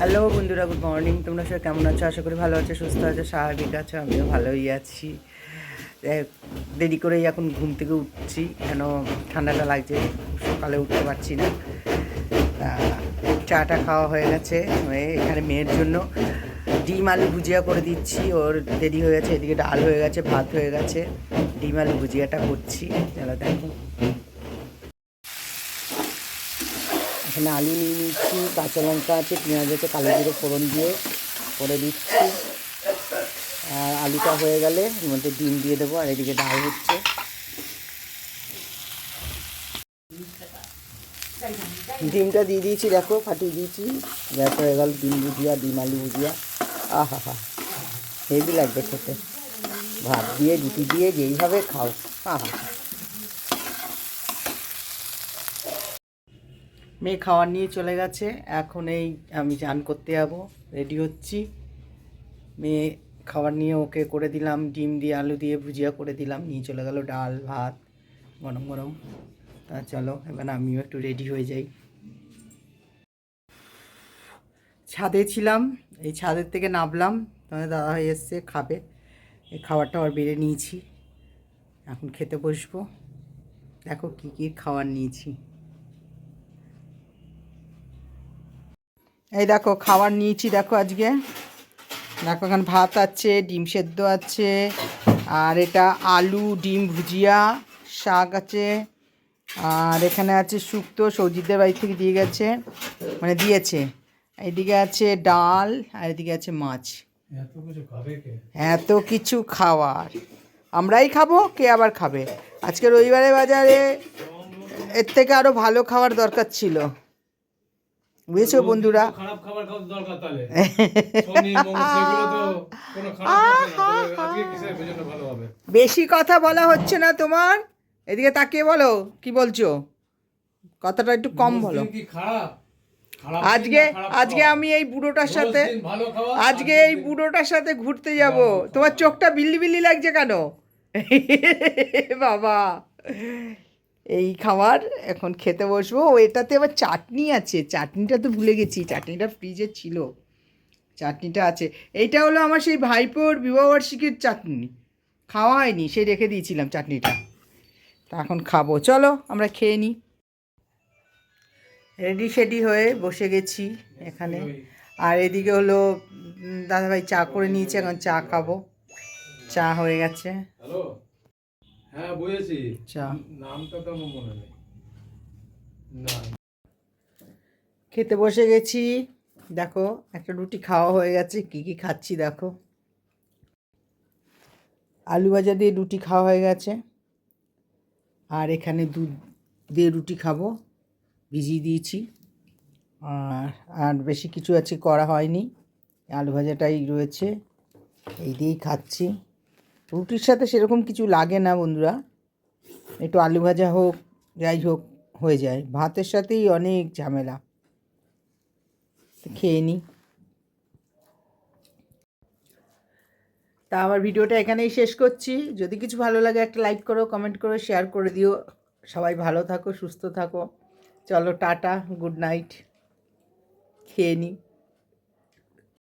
Hello বন্ধুরা, good morning. তোমরা সবাই কেমন আছো? আশা করি ভালো আছো, সুস্থ আছো, স্বাভাবিক আছো। আমিও ভালোই আছি। দেরি করেই এখন ঘুম থেকে উঠছি, কেন ঠান্ডাটা লাগছে, সকালে উঠতে পারছি না। চাটা খাওয়া হয়ে গেছে। এখানে মেয়ের জন্য ডিম আলু ভুজিয়া করে দিচ্ছি। ওর দেরি হয়ে গেছে, এদিকে ডাল হয়ে গেছে, ভাত হয়ে গেছে, ডিম আলু ভুজিয়াটা করছি। চলো দেখো, এখানে আলু নিয়ে নিচ্ছি, কাঁচা লঙ্কা আছে, পেঁয়াজ আছে, কালো জিরে ফোড়ন দিয়ে করে দিচ্ছি। আর আলুটা হয়ে গেলে এর মধ্যে ডিম দিয়ে দেবো। আর এদিকে ডাল হচ্ছে। ডিমটা দিয়ে দিয়েছি, দেখো ফাটিয়ে দিয়েছি। গ্যাস হয়ে গেল, ডিম ভুজিয়া, ডিম আলু ভুজিয়া। আহা হা, হেভি লাগবে খেতে। ভাত দিয়ে রুটি দিয়ে যেইভাবে খাও। আহা, মেয়ে খাওয়ার নিয়ে চলে গেছে। এখন এই আমি চান করতে যাবো, রেডি হচ্ছি। মেয়ে খাবার নিয়ে ওকে করে দিলাম, ডিম দিয়ে আলু দিয়ে ভুজিয়া করে দিলাম, নিয়ে চলে গেল ডাল ভাত গরম গরম। তা চলো এবার আমিও একটু রেডি হয়ে যাই। ছাদে ছিলাম, এই ছাদের থেকে নামলাম, তোমাদের দাদাভাই এসছে, খাবে। এই খাবারটা আবার বেড়ে নিয়েছি, এখন খেতে বসবো। দেখো কী কী খাবার নিয়েছি। এই দেখো খাবার নিয়েছি, দেখো আজকে দেখো এখানে ভাত আছে, ডিম সেদ্ধ আছে, আর এটা আলু ডিম ভুজিয়া, শাক আছে, আর এখানে আছে শুক্তো, সৌজিদের বাড়ি থেকে দিয়ে গেছে, মানে দিয়েছে। এদিকে আছে ডাল, আর এদিকে আছে মাছ। এত কিছু খাওয়ার আমরাই খাবো, কে আবার খাবে? আজকে রবিবারে বাজারে এর থেকে আরও ভালো খাওয়ার দরকার ছিল, বুঝেছো বন্ধুরা? বেশি কথা বলা হচ্ছে না তোমার, এদিকে তাকিয়ে বলো কি বলছো, কথাটা একটু কম বলো। আজকে আজকে আমি এই বুড়োটার সাথে ঘুরতে যাব। তোমার চোখটা বিল্লি বিল্লি লাগছে কেন? বাবা, এই খাবার এখন খেতে বসবো। এটাতে আবার চাটনি আছে, চাটনিটা তো ভুলে গেছি, চাটনিটা ফ্রিজে ছিল, চাটনিটা আছে। এইটা হলো আমার সেই ভাইপোর বিবাহবার্ষিকীর চাটনি, খাওয়া হয়নি, সেই রেখে দিয়েছিলাম চাটনিটা, তা এখন খাবো। চলো আমরা খেয়ে নিই। রেডি সেডি হয়ে বসে গেছি এখানে। আর এদিকে হলো দাদাভাই চা করে নিয়েছে, এখন চা খাবো। চা হয়ে গেছে। হ্যাঁ বুঝেছি, চা নামটা তো আমার মনে নেই। না, খেতে বসে গেছি। দেখো একটা রুটি খাওয়া হয়ে গেছে, কি কি খাচ্ছি দেখো। আলু ভাজা দিয়ে রুটি খাওয়া হয়ে গেছে, আর এখানে দুধ দিয়ে রুটি খাবো, ভিজিয়ে দিয়েছি। আর আর বেশি কিছু আছে করা হয়নি, আলু ভাজাটাই রয়েছে, এই দিয়েই খাচ্ছি। রুটির সাথে সেরকম কিছু লাগে না বন্ধুরা, একটু আলু ভাজা হোক যাই হোক হয়ে যায়, ভাতের সাথেই অনেক ঝামেলা। খেয়ে নিই। তা আমার ভিডিওটা এখানেই শেষ করছি। যদি কিছু ভালো লাগে একটা লাইক করো, কমেন্ট করো, শেয়ার করে দিও। সবাই ভালো থাকো, সুস্থ থাকো। চলো টাটা, গুড নাইট, খেয়ে নিই।